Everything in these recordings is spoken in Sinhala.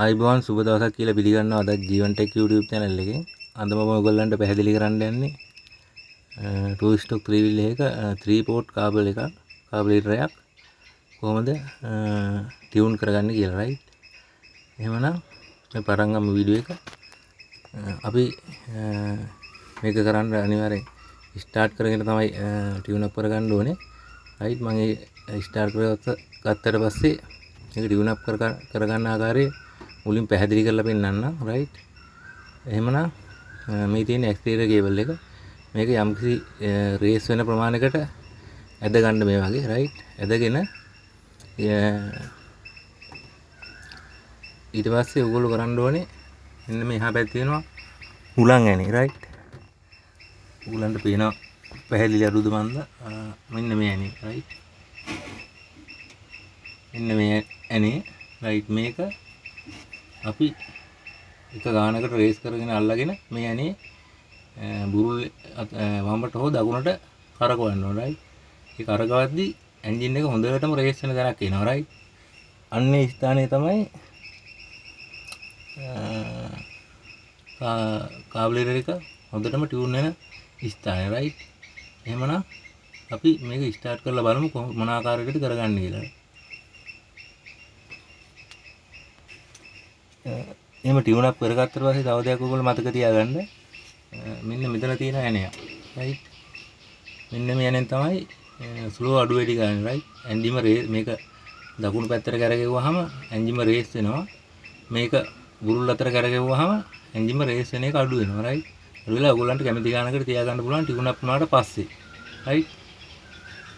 ආයිබෝන් සුබ දවසක් කියලා පිළිගන්නවා අද ජීවන් ටෙක් YouTube channel එකෙන්. අද මම ඔයගොල්ලන්ට පැහැදිලි කරන්න යන්නේ 2 stock 3 wheel එකක 3 port කාබලේටරයක් කොහොමද ටියුන් කරගන්නේ කියලා right. එහෙමනම් මේ පටන් ගමු වීඩියෝ එක. අපි මේක කරන්න අනිවාර්යෙන් ස්ටාර්ට් කරගෙන තමයි ටියුන් අප් කරගන්න ඕනේ right. මම ඒ ස්ටාර්ට් කරගත්තට පස්සේ මේක ටියුන් අප් කරගන්න ආකාරය මුලින් පැහැදිලි කරලා පෙන්නන්නම් right. එහෙමනම් මේ තියෙන ඇක්සිලරේටර් කේබල් එක මේක යම්කිසි රේස් වෙන ප්‍රමාණයකට ඇද ගන්න මේ වගේ right. ඇදගෙන ඊට පස්සේ ඔයගොල්ලෝ කරන්න ඕනේ මෙන්න මෙහා පැත්තේ තියෙනවා උලන් ඇනේ right. උලන්ට පේනවා පැහැදිලි අරුද මන්ද මෙන්න මේ ඇනේ right. මෙන්න මේ ඇනේ right. මේක අපි එක ගානකට රේස් කරගෙන අල්ලගෙන මේ ඇනේ බුරුල් වම්බට හෝ දකුණට කරකවන්න ඕන right. ඒ කරකවද්දී එන්ජින් එක හොඳටම රේස් වෙන තැනක් එනවා right. අන්නේ ස්ථානයේ තමයි කාබලේටර් එක හොඳටම ටියුන් වෙන ස්ථානය right. එහෙමනම් අපි මේක ස්ටාර්ට් කරලා බලමු මොන ආකාරයකටද කරගන්නේ කියලා. එහෙම ටියුන් අප් කරගත්තට පස්සේ තව දෙයක් ඔයගොල්ලෝ මතක තියාගන්න. මෙන්න මෙතන තියෙන ඇණයක් right. මෙන්න මේ ඇණෙන් තමයි ස්ලෝ අඩු වැඩි ගන්න right. එන්ජිම මේක දකුණු පැත්තට කරගෙවුවාම එන්ජිම රේස් වෙනවා. මේක බුරුල් අතර කරගෙවුවාම එන්ජිම රේස් වෙන එක අඩු වෙනවා right. අඩු වෙලා ඔයගොල්ලන්ට කැමති ගානකට තියාගන්න පුළුවන් ටියුන් අප් වුණාට පස්සේ right.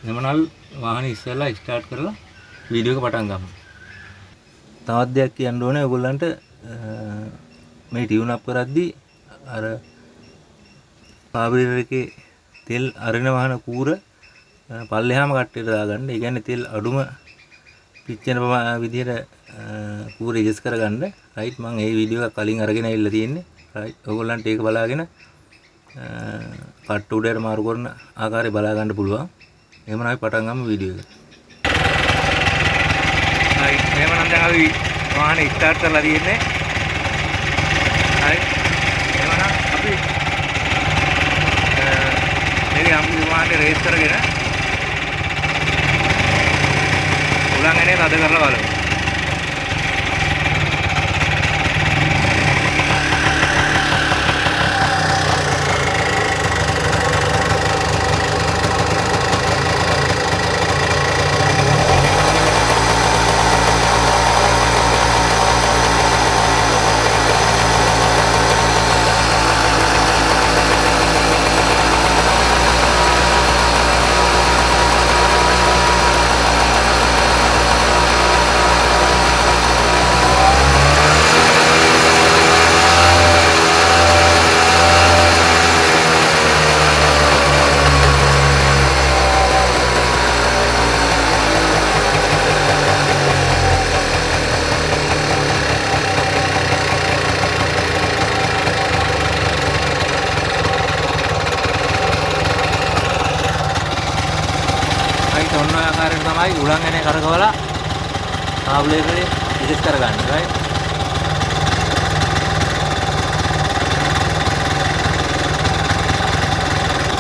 එhmenan වාහනේ ඉස්සෙල්ලා ස්ටාර්ට් කරලා වීඩියෝ එක පටන් ගමු. තවත් දෙයක් කියන්න ඕනේ ඔයගොල්ලන්ට මේ ටියුන් අප් කරද්දී අර කාබලේටර් එකේ තෙල් අරින වහන කූර පල්ලෙහාම කට්ටියට දාගන්න. ඒ කියන්නේ තෙල් අඩුම පිච්චෙන විදිහට කූර ඇඩ්ජස්ට් කරගන්න right. මම මේ වීඩියෝ එක කලින් අරගෙන ඇවිල්ලා තියෙන්නේ right. ඔයගොල්ලන්ට ඒක බලාගෙන පට්ට උඩට මාරු කරන ආකාරය බලා ගන්න පුළුවන්. එහෙමනම් අපි පටන් ගමු වීඩියෝ එක. right. එහෙමනම් දැන් අපි වාහනේ ස්ටාර්ට් කරලා තියෙන්නේ right. එහෙමනම් අපි මේක යම් වාහනේ රේස් කරගෙන උලන් ඇනේ තද කරලා බලමු. ඔන්න ඔය ආකාරයට තමයි උලන් ඇනේ කරකවලා කාබලේටරේ ඉදිස් කරගන්නේ right.